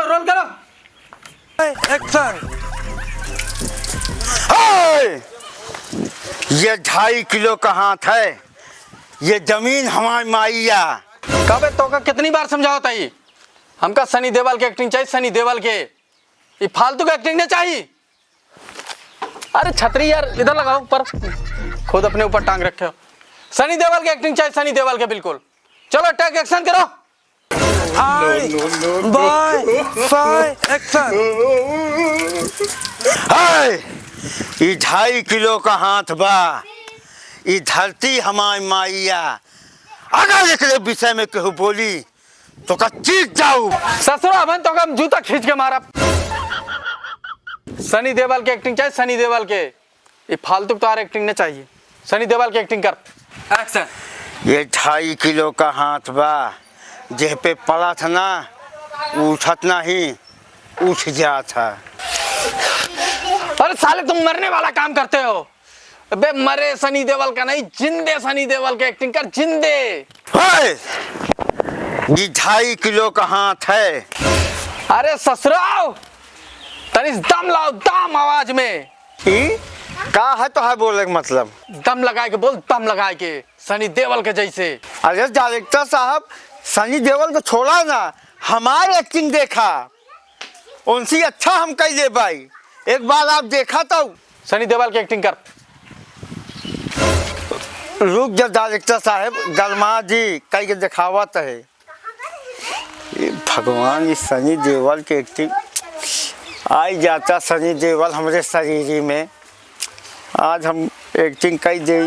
Role करो। Action. ये 2.5 kilo का हाथ है, ये जमीन हमारी माइया। कबे तो का कितनी बार समझाओ ये हमका सनी देओल के एक्टिंग चाहिए, सनी देओल के, ये फालतू का एक्टिंग नहीं चाहिए। अरे छतरी यार इधर लगाओ ऊपर, खुद अपने ऊपर टांग रखे हो। सनी देओल की एक्टिंग चाहिए, सनी देओल के बिल्कुल। चलो टेक एक्शन करो। एक्शन। ये 2.5 किलो का हाथ बा, ये धरती हमारी माइया। अगर एक विषय में कहूँ बोली तो का चीख जाऊ। ससुरा बन तो हम जूता खींच के मारा। सनी देओल की एक्टिंग चाहिए, सनी देओल के, ये फालतू तार एक्टिंग नहीं चाहिए। सनी देओल की एक्टिंग कर। एक्शन। ये 2.5 किलो का हाथ बा, जेह पे पड़ा था ना उठत नहीं, उठ गया था। अरे साले तुम मरने वाला काम करते हो। बे मरे सनी देओल का नहीं, जिंदे सनी देओल की एक्टिंग कर, जिंदे। ये 2.5 किलो का हाथ है। अरे ससुराओ तनिस दम लाओ, दम आवाज में। का है तो है बोले का मतलब? दम लगाए के बोल, दम लगाए के, सनी देओल के जैसे। अरे डायरेक्टर साहब, सनी देओल को छोड़ा ना, हमारी एक्टिंग देखा, उनसे अच्छा हम कह दे भाई। एक बार आप देखा तो सनी देओल की एक्टिंग कर। रुक जा डायरेक्टर साहब, गरमा जी कह के दिखावत है। ये भगवान, ये सनी देओल की एक्टिंग आई जाता। सनी देओल हमारे शरीर में, आज हम एक्टिंग कई दे।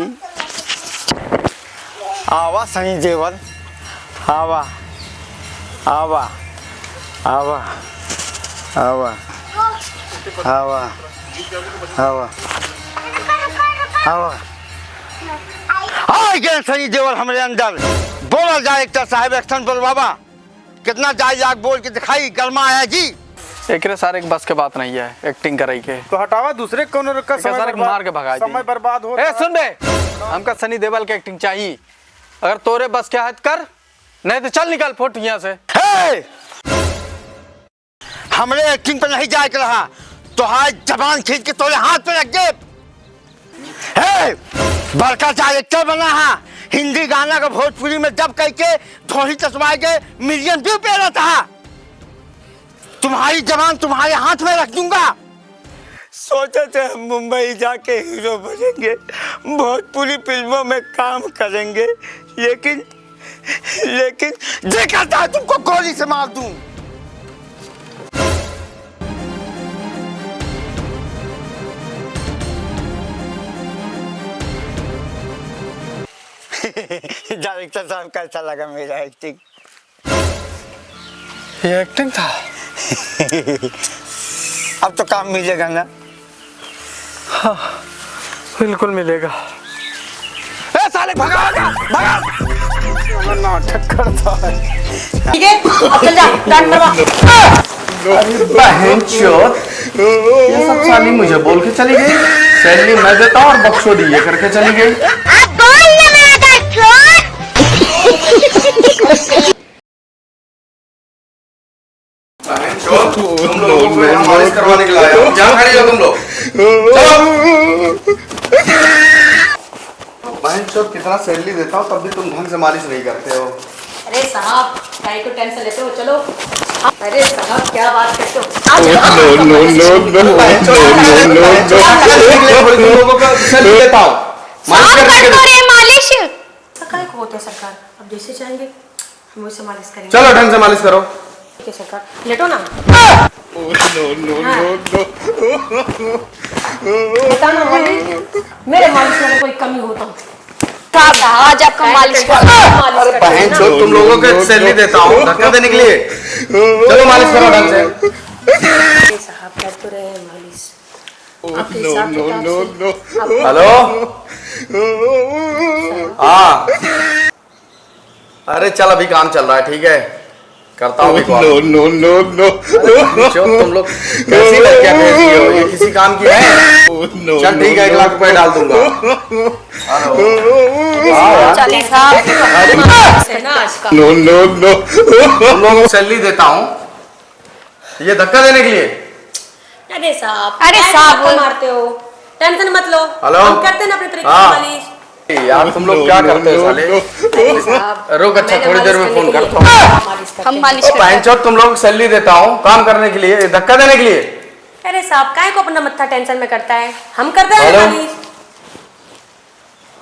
आवा सनी देओल, आवा आवा आवा आवा आवा आवा आवा। आ गए सनी देओल हमारे अंदर। बोला डायरेक्टर साहब, एक्शन बोल बाबा। कितना जायजाक बोल के दिखाई, गरमा आया जी। एक सारे बस के बात नहीं है एक्टिंग कराई के, तो हटावा दूसरे कोनो रखा, समय मार के भगा समय बर्बाद हो। ए सुन बे, हमका सनी देओल की एक्टिंग चाहिए। अगर तोरे बस के हाथ कर, नहीं तो चल निकल फुट यहाँ से। हमरे एक्टिंग पे नहीं जाए के रहा तो हाथ जबान खींच के तोरे हाथ पे रख दे। बड़का डायरेक्टर बना है, हिंदी गाना का भोजपुरी में डब करके धोनी चश्मा के मिलियन व्यू पे रहता है। तुम्हारी जबान तुम्हारे हाथ में रख दूंगा। सोचे थे हम मुंबई जाके हीरो बनेंगे, भोजपुरी फिल्मों में काम करेंगे, लेकिन देखा था तुमको गोली से मार दूं। डायरेक्टर साहब कैसा लगा मेरा एक्टिंग? ये एक्टिंग था। अब तो काम मिलेगा ना? हाँ बिल्कुल मिलेगा। ए साले भगा भगा, नाटक करता है। ठीक है अब चल जा, डांट मरवा। अरे बहन चोद, ये सब साली मुझे बोल के चली गई, सैलरी मैं देता और बख्शोदी ये करके चली गई। अब बोल ना मेरा चोद। बहन चोद, तुम लोगों को यहाँ मालिश करवाने के लिए आया हूँ, जहाँ खड़ी हो तुम लोग। चलो। बहन चोद कितना सैलरी देता हूँ तब भी तुम ढंग से मालिश नहीं करते हो। अरे साहब काय को टेंशन लेते हो, चलो। अरे साहब क्या बात करते हो? तुम लोगों को सैलरी देता हूँ मालिश करने के लिए। मालिश सरकार को होते हैं, सरकार अब जैसे चाहेंगे हम वैसे मालिश करेंगे। चलो ढंग से मालिश करो। ठीक है सरकार, लेटो ना। बताओ ना मेरे मालिश में कोई कमी हो तो आज आपका मालिश अरे बहन चोद, तुम लोगों को सैलरी देता हूँ धक्का देने के लिए। चलो मालिश करो ढंग से। साहब कर तो रहे हैं मालिश आपके हिसाब से। हेलो, हाँ अरे चल अभी काम चल रहा है, ठीक है करता हूँ। तुम लोग कैसी लड़कियां भेजती हो, ये किसी काम की है? चल ठीक है 1 लाख रुपए डाल दूंगा। तुम लोगों को सैलरी देता हूँ ये धक्का देने के लिए? अरे साहब, अरे ऐसे साहब। धक्का मारते हो, टेंशन मत लो। हेलो? हम करते हैं ना अपने तरीके से हाँ। मालिश। यार तुम लोग क्या करते हो साले? अरे साहब, रुक, अच्छा, मैंने थोड़ी देर मालिश में करने फोन के लिए करता हूँ। मालिश करते हम हैं। मालिश ओ करते हैं। बहनचोद, तुम लोग सैलरी देता हूँ काम करने के लिए, ये धक्का देने के लिए? अरे साहब, काहे को अपना मत्था टेंशन में करता है, हम करते हैं हेलो? मालिश।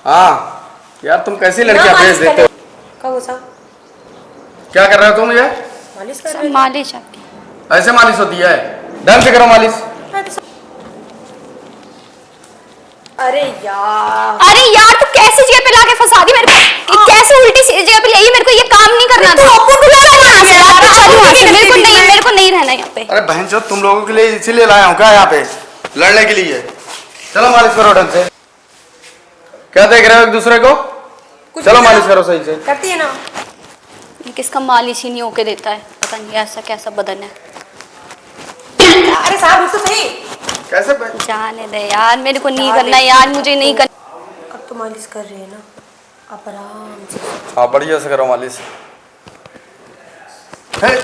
हाँ यार, तुम कैसी ना लड़कियां मालिश भेज देते हो? कहो साहब, क्या कर रहे हो तुम? ये मालिश कर सब रहे हैं। मालिश आपकी। ऐसे मालिश होती है? ढंग से करो मालिश। अरे यार, अरे यार तू कैसी जगह पे लाके फंसा दी मेरे को, ये कैसे उल्टी सी जगह पे लाई, मेरे को ये काम नहीं करना था। मेरे को नहीं रहना यहाँ पे। अरे बहनचोद, तुम लोगों के लिए इसीलिए लाया हूँ क्या यहाँ पे? लड़ने के लिए? चलो मालिश करो ढंग से। क्या देख रहे हो एक दूसरे को? कुछ चलो नहीं मालिश करो। करो सही से। करती है ना। ये किसका मालिश ही नहीं होके देता है, पता नहीं ऐसा कैसा बदन है। अरे साहब, रुक तो सही। कैसे जाने दे यार, मेरे को नहीं करना यार, मुझे नहीं करना। अब तो मालिश कर रहे हैं ना, आप आराम से। हाँ, बढ़िया से करो मालिश। है?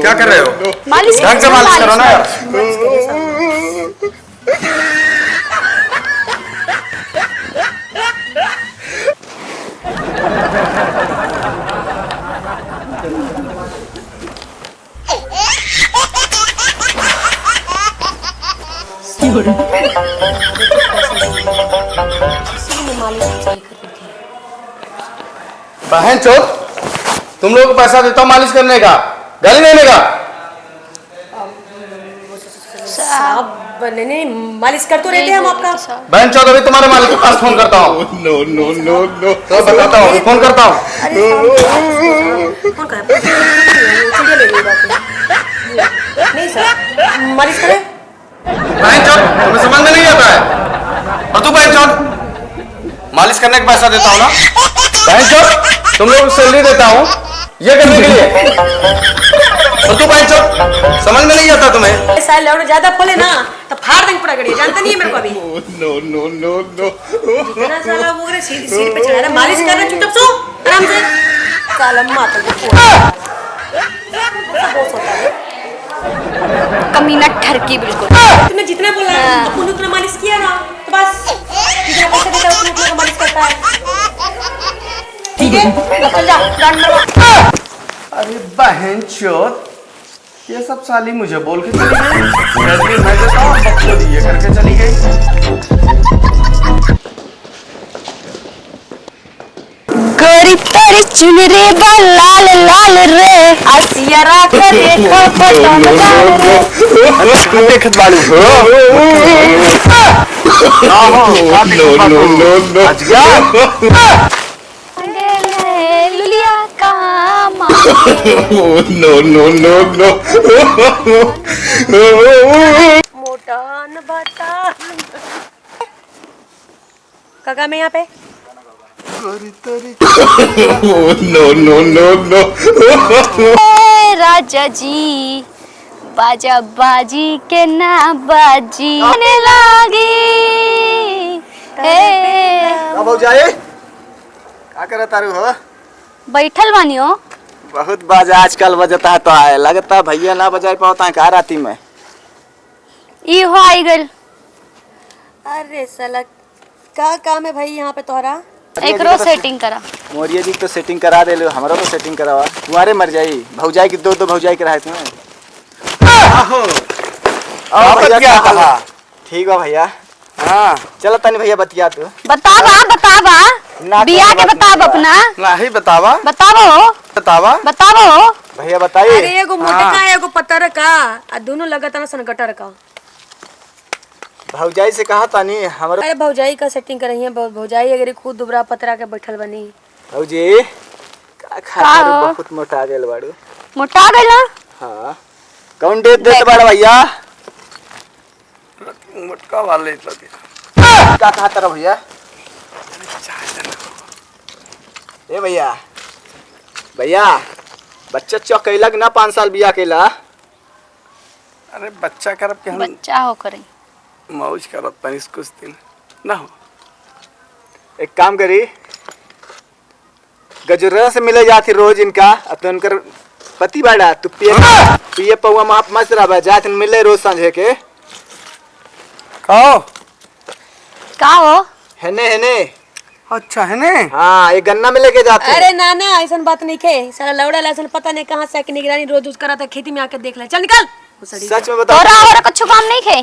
क्या कर रहे हो? मालिश ढंग से मालिश करो ना यार। मालिश करिए साहब। बहनचोद, तुम लोगों को पैसा देता हूँ मालिश करने का, गाली देने का। साहब, नहीं मालिश कर तो रहते हैं हम आपका। बहनचोद, अभी तुम्हारे मालिक के पास फोन करता हूँ। तो बताता हूँ, अभी फोन करता हूँ। अरे साहब, कौन कहा है? चिड़िया ले गई बात है। नहीं सर, मालिश करें। बहनचोद, तुम्हें समझ में नहीं आता है? और तू बहनचोद, मालिश करने का पैसा देता हूँ ना? बहनचोद, तुम लोग को सैलरी देता हूँ ये करने के लिए, और तू बहनचोद समझ में नहीं आता तुम्हें? ऐसा लौड़ ज्यादा खोले ना तो फाड़ देंगे पूरा गड़िया, जानते नहीं है मेरे को अभी। जितना साला वो करे सीट पे चढ़ा रहा, मालिश कर रहे, चुपचाप सो आराम से। साला माता को बहुत होता है। कमीना ठरकी बिल्कुल। तुमने जितना बोला अपन उतना मालिश किया ना, तो बस जितना पैसा देता है उतना मालिश करता है। ठीक है, अब चल जा, डांट मरवा। अरे बहनचोद, ये सब साली मुझे बोल के चली गई, सैलरी मैं देता हूँ, बकचोदी ये करके चली गई। गोरी तेरी चुनरी बा लाल लाल रे, असियरा करे खपटम लाल रे। देखत बाड़ू हो? आज गया? लुलिया का मोटा न बता। काका मैं यहाँ पे। राजा जी बाजा बाजी के ना बाजी आने लागी। भौजाई क्या करे तारू हो? बैठल बानी हो। बहुत बाजा आजकल बजता है, तो आए लगता भैया ना बजाई पाता है कहा राती में। ई हो आई गल। अरे साला, क्या काम है भाई यहाँ पे तोहरा? एकरो सेटिंग करा। मोरिया जी तो सेटिंग करा दे लो, हमारा तो सेटिंग करावा। तुम्हारे मर जाई भौजाई की, दो भौजाई कराए तुम्हें। भैया क्या कहा? ठीक बा भैया। हाँ चलो तनी भैया बतिया तू। बतावा बिया के बताब अपना। नहीं बतावा, बतावो भैया बताइए। अरे एगो मोटका एगो पतर का, आ दोनों लगता ना सन गटर का। भौजाई से कहा तानी हमारा। अरे भौजाई का सेटिंग कर रही है, भौजाई अगर खुद दुबरा पतरा के बैठल बनी। भौजी का खातिर बहुत मोटा गेल बाड़ू। मोटा गला। हाँ कौन डेट देत बाड़ा भैया? मोटका वाले क्या कहा तारा भैया? ए भैया बच्चा चौकैला कि ना 5 साल बिया केला। अरे बच्चा करब के हम बच्चा हो करे मौज करब तनी कुछ दिन ना हो। एक काम करी, गजुर्रा से मिले जाती रोज इनका, अब तो उनकर पति बाड़ा तू पिए पौआ माप मस्त रहा जात मिले रोज सांझे के कहो का हो हेने हेने अच्छा है ने हाँ ये गन्ना में लेके जाते हैं। अरे नाना ऐसा बात नहीं खे साला लौड़ा लासन पता नहीं कहाँ से आके निगरानी रोज उस करा था खेती में आके देख ले चल निकल सच में बताओ तोरा और कुछ काम नहीं खे।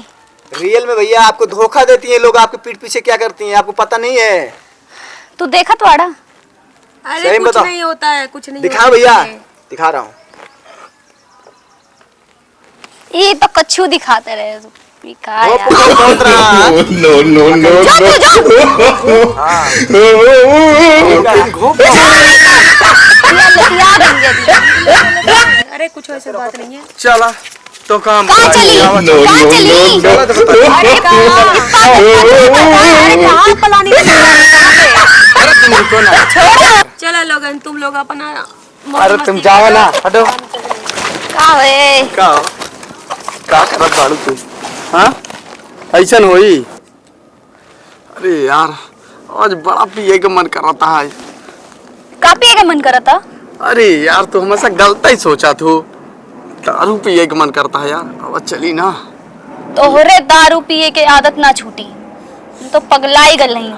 रियल में भैया आपको धोखा देती हैं लोग, आपके पीठ पीछे क्या करती हैं आपको पता नहीं है। तू देखा तो आड़ा अरे सही कुछ बताओ। नहीं होता है कुछ नहीं दिखा होता भैया है। दिखा रहा हूँ। ये तो कच्छू दिखाते रहे तू का वो यार। पुकार बहुत रहा है। लतिया बन गई। अरे कुछ ऐसी बात नहीं है। चला तो काम कहाँ चली कहाँ चली अरे कहाँ पलानी अरे तुम रुको ना। चलो लोगन तुम लोग अपना अरे तुम जाओ ना हटो। का होए का करत बाड़ू तू? हाँ ऐसन होई? अरे यार आज बड़ा पिए के मन करता है। का पिए के मन करता? अरे यार तू हमेशा गलत ही सोचा तू। दारू पिए के मन करता है यार। अब चली ना। तोहरे दारू पिए के आदत ना छूटी तो पगलाई गल नहीं।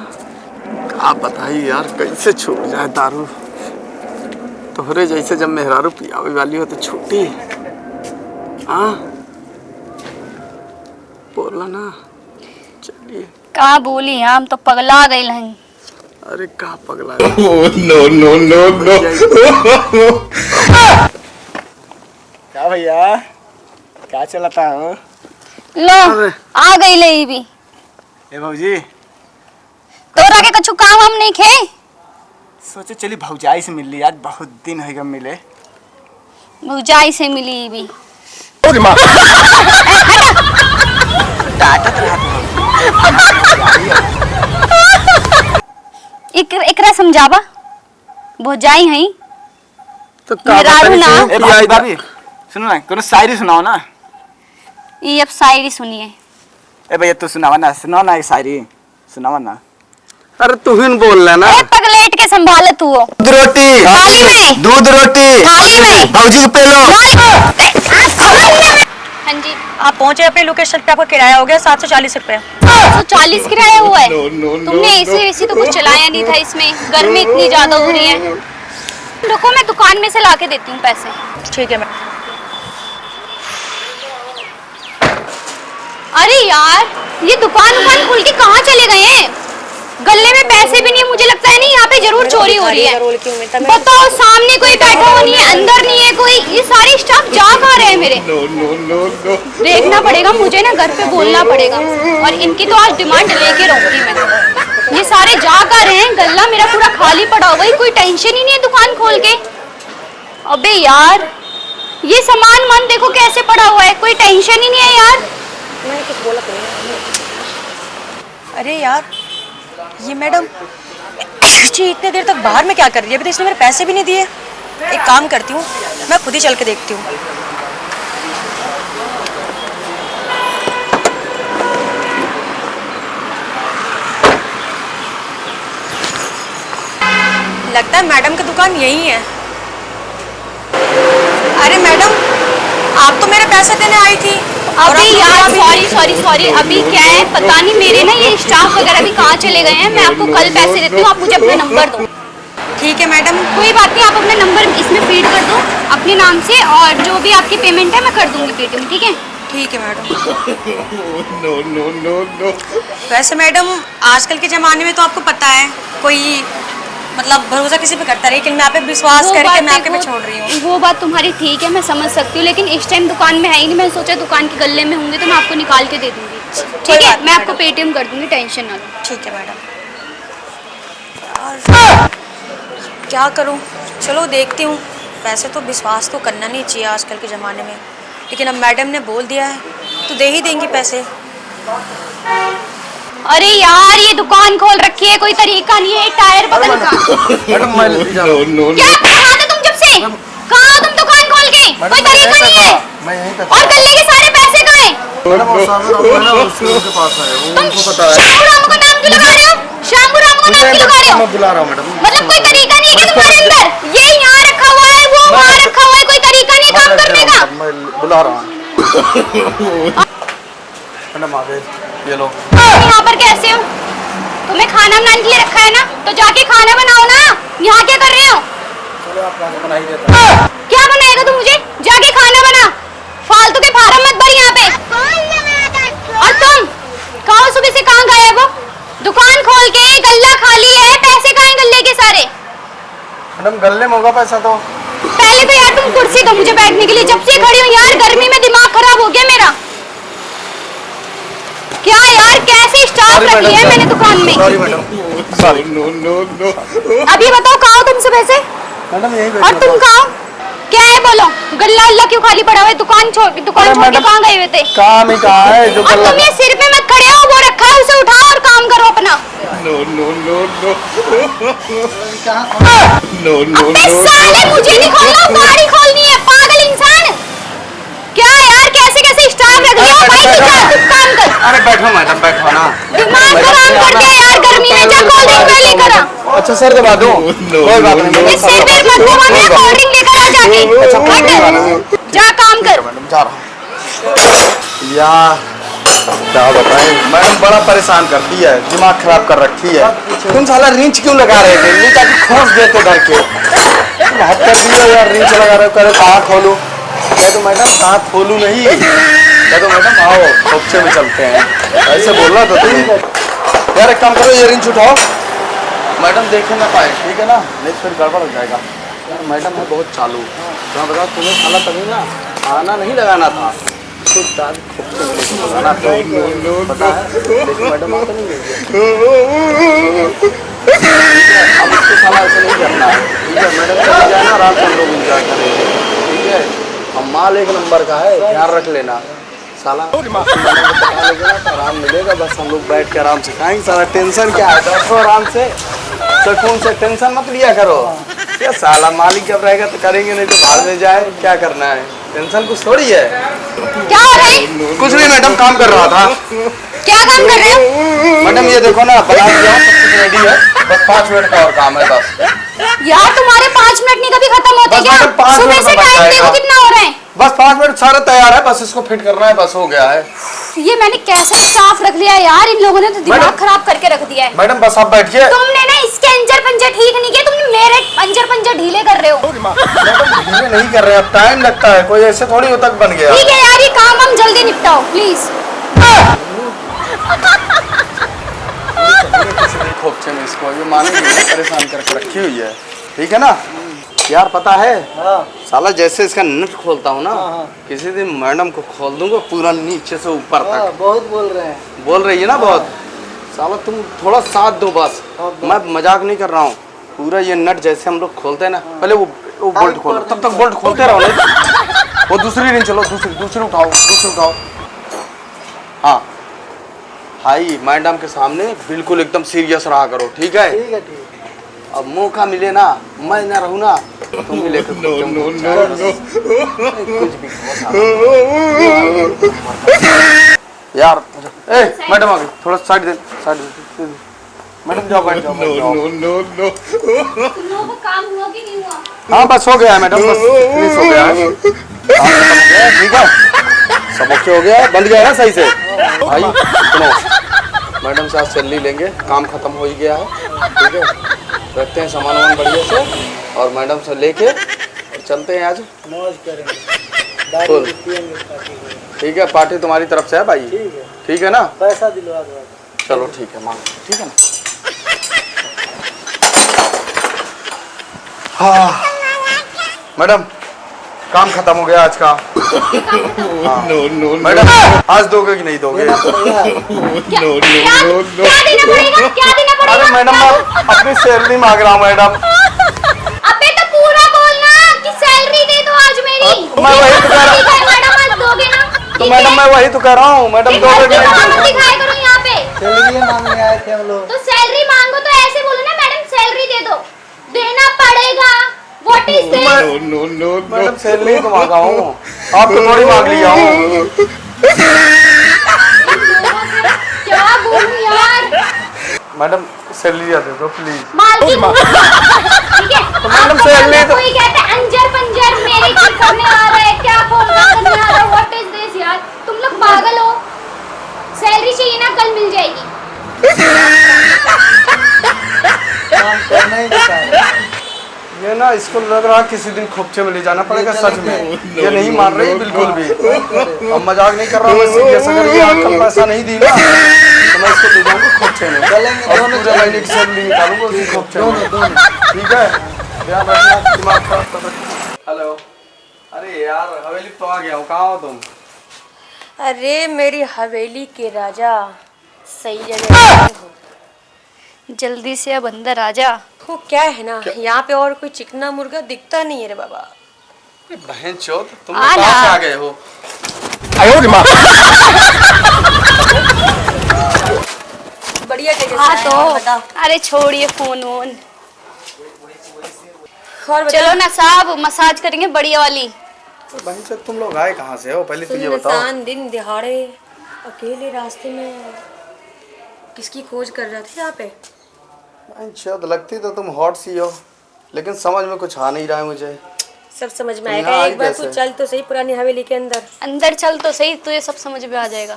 आप बताइए यार कैसे छूट जाए दारू? तोहरे जैसे जब मेहरारू पियावे वाली हो तो छूटी? हाँ बोला ना। चलिए। का बोली हम तो पगला गई नहीं। अरे का पगला क्या भैया क्या चलाता है? लो अरे। आ गई ले भी। ए भौजी तोरा के कछु काम हम नहीं खे। सोचे चली भौजाई से मिल ली आज बहुत दिन है मिले। भौजाई से मिली भी। एकरा समझावा भौजाई हई तो मेहरारू ना। ए भाभी भाभी सुनो ना कोनो शायरी सुनाओ ना। ये अब शायरी सुनिए। ए भैया तू सुनावा ना सुनाओ ना एक शायरी सुनावा ना। अरे तू ही बोल लेना। ए पगलेट के संभाल तू हो। दूध रोटी थाली में दूध रोटी थाली में भौजी पे लो। हाँ जी आप पहुंचे अपने लोकेशन पे आपका किराया हो गया 740 रुपए। 140 किराया हुआ है। तुमने एसी तो कुछ चलाया नहीं था इसमें। गर्मी इतनी ज्यादा हो रही है। रुको मैं दुकान में से लाके देती हूँ पैसे। ठीक है मैं अरे यार ये दुकान खुल के कहाँ चले गए हैं? गले में पैसे भी नहीं है। मुझे लगता है नहीं यहाँ पे जरूर चोरी हो रही है। बताओ सामने कोई बैठा हुआ नहीं है अंदर नहीं है कोई। ये सारे स्टाफ जा कहाँ रहे हैं मेरे? देखना पड़ेगा मुझे ना घर पे बोलना पड़ेगा और इनकी तो आज डिमांड लेके रहूंगी मैं। ये सारे जा कहाँ रहे हैं? गल्ला मेरा पूरा खाली पड़ा हुआ है। कोई टेंशन ही नहीं है दुकान खोल के। अबे यार ये सामान मन देखो कैसे पड़ा हुआ है। कोई टेंशन ही नहीं है यार। मैंने कुछ बोला तो नहीं। अरे यार ये मैडम जी इतने देर तक बाहर में क्या कर रही है? अभी तो इसने मेरे पैसे भी नहीं दिए। एक काम करती हूँ मैं खुद ही चल के देखती हूँ। लगता है मैडम की दुकान यही है। अरे मैडम आप तो मेरे पैसे देने आई थी। अभी यार सॉरी अभी क्या है पता नहीं मेरे ना ये स्टाफ वगैरह भी कहाँ चले गए हैं। मैं आपको कल पैसे देती हूँ। आप मुझे अपना नंबर दो। ठीक है मैडम कोई बात नहीं आप अपना नंबर इसमें फीड कर दो अपने नाम से और जो भी आपकी पेमेंट है मैं कर दूंगी पेटीएम। ठीक है? ठीक है मैडम। वैसे मैडम आजकल के ज़माने में तो आपको पता है कोई मतलब भरोसा किसी पे करता है लेकिन मैं आप पे विश्वास करके मैं आपके पे छोड़ रही हूँ। वो बात तुम्हारी ठीक है मैं समझ सकती हूँ लेकिन इस टाइम दुकान में है ही नहीं। मैं सोचा दुकान के गले में होंगे तो मैं आपको निकाल के दे दूंगी। ठीक है मैं आपको पेटीएम कर दूंगी टेंशन ना लो। ठीक है मैडम। यार क्या करूँ चलो देखती हूँ। वैसे तो विश्वास तो करना नहीं चाहिए आजकल के ज़माने में लेकिन अब मैडम ने बोल दिया है तो दे ही देंगी पैसे। अरे यार ये दुकान खोल रखी है कोई तरीका नहीं है। टायर बदल का मैडम मैं क्या कहा था तुम जब से? कहाँ हो तुम दुकान खोल के? कोई तरीका नहीं है। मैं यहीं तक और गले के सारे पैसे कहाँ हैं? मैडम वो सामने रखा है उसके पास है वो तुम उनको पता है। शामू रामू का नाम क्यों लगा रहे हो? शामू रामू का नाम क्यों लगा रहे हो? मैं बुला रहा हूँ मैडम। मतलब कोई तरीका नहीं है कि तुम्हारे अंदर ये यहाँ रखा हुआ है वो वहाँ रखा हुआ है कोई तरीका ला रहा हूँ। मैडम आ गए, ये लो। यहाँ पर कैसे हो? तुम्हें खाना बनाने के लिए रखा है ना, तो जाके खाना बनाओ ना। यहाँ क्या कर रहे हो? बना ही देता है। क्या बनाएगा तू मुझे? जाके खाना बना, फालतू के फार्म मत भर यहाँ पे। और तुम कहो सुबह से कहाँ गायब हो? दुकान खोल के गल्ला खाली है, पैसे कहाँ हैं गल्ले के सारे? मैडम गल्ले में होगा पैसा तो। पहले तो यार तुम कुर्सी दो मुझे बैठने के लिए, जब से खड़ी हूँ यार गर्मी में दिमाग खराब हो गया मेरा। क्या यार कैसे स्टाफ रखी है मैंने दुकान में? Sorry madam, sorry. अब ये बताओ कहाँ हो तुम सुबह से? मैडम यही और तुम कहाँ हो? क्या है बोलो? गल्ला अल्लाह क्यों खाली पड़ा हुआ है? दुकान छोड़ के कहाँ गए हुए थे? काम ही कहाँ है जो और तुम ये सिर पे मत खड़े हो, वो रखा है उसे उठाओ और काम करो अपना। अबे साले मुझे नहीं खोलना, गाड़ी खोलनी है पागल इंसान। क्या यार कैसे कैसे स्टाफ रख दिया? भाई तू जा तू काम कर। अरे बैठो मैडम, बैठो ना। दिमाग खराब कर दिया यार गर्मी में। जा कोल्ड ड्रिंक में लेकर आ। अच्छा सर दबा दो, कोई बात नहीं। इस सिर पे मत दबा, मैं कोल्ड ड्रिंक लेकर आ जाके। हट, जा काम कर। मैडम जा रहा हूँ यार, क्या बताएं मैडम, बड़ा परेशान करती है, दिमाग खराब कर रखी है। तुम साला रिंच क्यों लगा रहे थे? नीचे आके खोस देते घर के। हाथ कर दिया यार, रिंच लगा रहे हो, करे कहाँ खोलूं? मैं तो मैडम हाथ खोलूं नहीं, मैं तो मैडम आओ खोपचे में चलते हैं, ऐसे बोल रहा था तुम। यार एक काम करो, ये रिंच उठाओ, मैडम देखे ना पाए, ठीक है ना? नहीं फिर गड़बड़ हो जाएगा। यार मैडम है बहुत चालू, मैं बताओ तुम्हें साला तभी ना आना नहीं लगाना था, कुछ दाल खोपचे में लेके लगाना था, पता है? लेकिन मैडम आता नहीं है। अब इसको साला ऐसे नहीं करना है, ठीक है? मैडम चले जाए ना, आराम से हम लोग इंतजार करेंगे, ठीक है? हम माल एक नंबर का है, ध्यान रख लेना साला। पता लगेगा तो आराम मिलेगा, बस हम लोग बैठ के आराम से खाएंगे। साला टेंशन क्या है, बैठो आराम से, सुकून से, टेंशन मत लिया करो। क्या साला मालिक जब रहेगा तो करेंगे, नहीं तो बाहर में जाए, क्या करना है? टेंशन कुछ थोड़ी है। क्या हो रहा है? कुछ नहीं मैडम, काम कर रहा था। क्या काम कर रहे हो? मैडम ये देखो ना, बना दिया हूं, सब कुछ रेडी है, बस 5 मिनट का और काम है बस। यार तुम्हारे 5 मिनट नहीं कभी खत्म होते बस क्या? मैडम 5 सुबह मिनट से में बच टाइम देखो जाएगा। कितना हो रहा है। बस 5 मिनट, सारा तैयार है, बस इसको फिट करना है, बस हो गया है। ये मैंने कैसा स्टाफ रख लिया यार, इन लोगों ने तो दिमाग मैडम- खराब करके रख दिया है। मैडम बस आप बैठिए। तुमने ना इसके अंजर पंजर ठीक नहीं किए, तुमने मेरे अंजर पंजर ढीले कर रहे हो। मैडम धीरे नहीं कर रहे, अब टाइम लगता है, कोई ऐसे थोड़ी हो तक बन गया। ठीक है यार, ये काम हम जल्दी निपटाओ प्लीज। खोपचे में इसको, ये मानेंगे नहीं, परेशान करके रखी हुई है, ठीक है ना? यार पता है साला, जैसे इसका नट खोलता हूँ ना, किसी दिन मैडम को खोल दूंगा पूरा नीचे से ऊपर तक। बहुत बोल रहे हैं। बोल रही है ना बहुत। साला तुम थोड़ा साथ दो बस, मैं मजाक नहीं कर रहा हूँ। पूरा ये नट जैसे हम लोग खोलते हैं ना, पहले वो बोल्ट खोलो, तब तक बोल्ट खोलते रहो, नहीं वो दूसरी रिंच, चलो दूसरी उठाओ। हाँ भाई, मैडम के सामने बिल्कुल एकदम सीरियस रहा करो, ठीक है? ठीक है, ठीक है। अब मौका मिले ना, मैं ना रहूँ ना, तुम ही लेकर कुछ भी यार। ए मैडम आ गई, थोड़ा साइड दे। मैडम जाओ, बैठ जाओ। तुम लोगों को काम हुआ कि नहीं हुआ? हाँ बस हो गया है मैडम, बस फिनिश हो गया है, काम खत्म हो गया है, ठीक है? सब ओके हो गया है, बंद गया है ना सही से? भाई सुनो, मैडम से आज सैलरी लेंगे, काम खत्म हो ही गया है, ठीक है? रखते हैं सामान बढ़िया से, और मैडम से लेके और चलते हैं आज। मौज करेंगे, फुल। दारू पिएंगे, पार्टी करेंगे। ठीक है, पार्टी तुम्हारी तरफ से है भाई, ठीक है ना? पैसा दिलवा दो। चलो ठीक है, मांग, ठीक है ना? हाँ मैडम, काम खत्म हो गया आज का। मैडम आज दोगे कि नहीं दोगे? क्या देना पड़ेगा? अरे मैडम, मैं अपनी सैलरी मांग रहा हूँ मैडम। अबे तो पूरा बोलना कि सैलरी दे दो आज मेरी। मैं वही तो कह रहा हूँ। मैडम आज दोगे ना? तो मैडम मैं वही तो कह रहा हूँ, मैडम दोगे कि नहीं? दिखाया करो यहाँ पे। सैलरी मांगने आए थे हम लोग। तो सैलरी मांगो तो ऐसे बोलो ना, मैडम सैलरी दे दो। देना पड़ेगा। What is this? Madam salary तो मांगा हूँ, आप तो थोड़ी मांग लिया हूँ। क्या बोलूं यार? मैडम सैलरी दे दो प्लीज। मालकिन ठीक है? तो मैडम सैलरी तो कोई कहता है अंजर पंजर मेरे की करने आ रहा है, क्या फोन करने आ रहा है? ना इसको लग रहा किसी दिन खोपचे में ले जाना पड़ेगा सच में। ये नहीं मान रही बिल्कुल भी। अब मजाक नहीं कर रहा मैं सीरियस। अगर ये कल पैसा नहीं दी ना तो मैं इसको ले जाऊंगा खोपचे में। और पूरे महीने की सैलरी निकालूंगा उसी खोपचे में। ठीक है, ध्यान रखना, दिमाग खराब कर रखना। हेलो, अरे यार हवेली तो आ गया हूँ, कहाँ हो तुम? अरे मेरी हवेली के राजा, सही जगह हो। जल्दी से अब अंदर आ जा। वो क्या है ना, यहाँ पे और कोई चिकना मुर्गा दिखता नहीं है रे बाबा। बहन चोद, तुम आ कहाँ से ना। आ गए हो? बढ़िया जगह हाँ से आए हो, बताओ। तो अरे छोड़िए फोन वोन, और चलो ना साहब मसाज करेंगे बढ़िया वाली। बहन चोद, तुम लोग आए कहाँ से हो पहले तो ये बताओ। सुनसान दिन दिहाड़े अकेले रास्ते में किसकी खोज कर रहे थे यहाँ पे? बहन चोद, लगती तो तुम हॉट सी हो, लेकिन समझ में कुछ आ नहीं रहा है मुझे। सब समझ में तुम आएगा, यहाँ एक बार आई तू कैसे? चल तो सही पुरानी हवेली के अंदर। अंदर चल तो सही, तुझे सब समझ में आ जाएगा।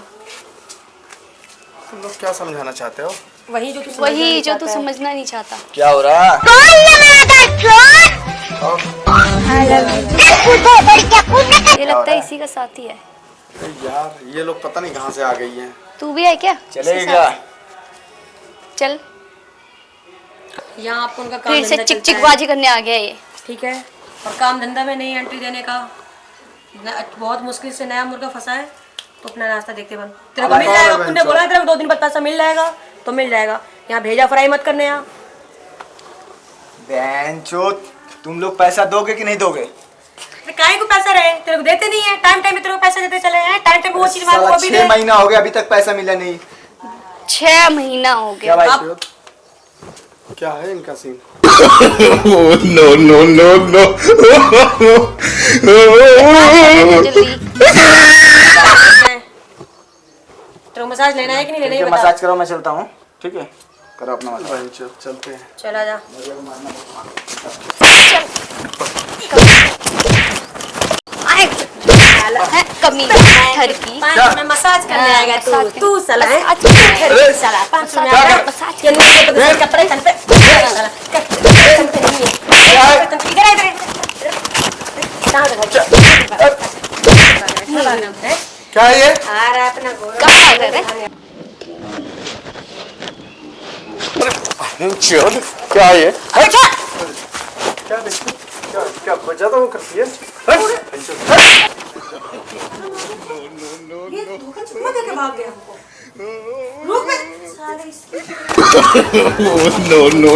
तुम लोग क्या समझाना चाहते हो? वही जो तू वही जो तू समझना नहीं चाहता। क्या हो रहा है? ये लगता है इसी का साथी है। अरे यार ये लोग पता नहीं कहाँ से आ गई हैं। तू भी है क्या? चलेगा? चल, यहाँ आपको उनका काम फिर से धंधा चिक चलता चिक है, बाजी करने आ गया ये। ठीक है। और काम धंधा में नहीं एंट्री देने का, बहुत मुश्किल से नया मुर्गा फंसा है तो अपना रास्ता देखते बन। तेरे को मिल जाएगा, तूने बोला तेरे को 2 दिन बाद पैसा मिल जाएगा तो मिल जाएगा। यहाँ भेजा फ्राई मत करने यहाँ। बेंचोद, तुम लोग पैसा दोगे कि नहीं दोगे? काहे को पैसा रहे, तेरे को देते नहीं है। टाइम टाइम पे तेरे को पैसा देते चले हैं, टाइम टाइम पे वो चीज मांगो साला वो भी 6 दे। महीना हो गया अभी तक पैसा मिला नहीं। 6 महीना हो क्या गया। भाई? क्या है इनका सीन? जल्दी तेरे को मसाज लेना है कि नहीं लेना है ठीक है, बता। मसाज करो, मैं चलता हूँ। ठीक है, करो अपना मसाज। बहन चोद, चलते हैं। चला जा। है कमी घर की। 5 में मसाज करने आएगा मसाज तू। तू साला है मसाज करने घर की साला। 5 में आएगा मसाज ये नहीं है तो कपड़े तन पे साला इधर आ इधर कहां है? क्या है ये? आ रहा है अपना घोड़ा। कहाँ आ रहा है? बहन चोद, क्या है ये? अच्छा क्या देखती? क्या बजा तो वो करती है? बहन चोद, ये धोखा चुपा देके भाग गया हमको। रुक बे साले इसकी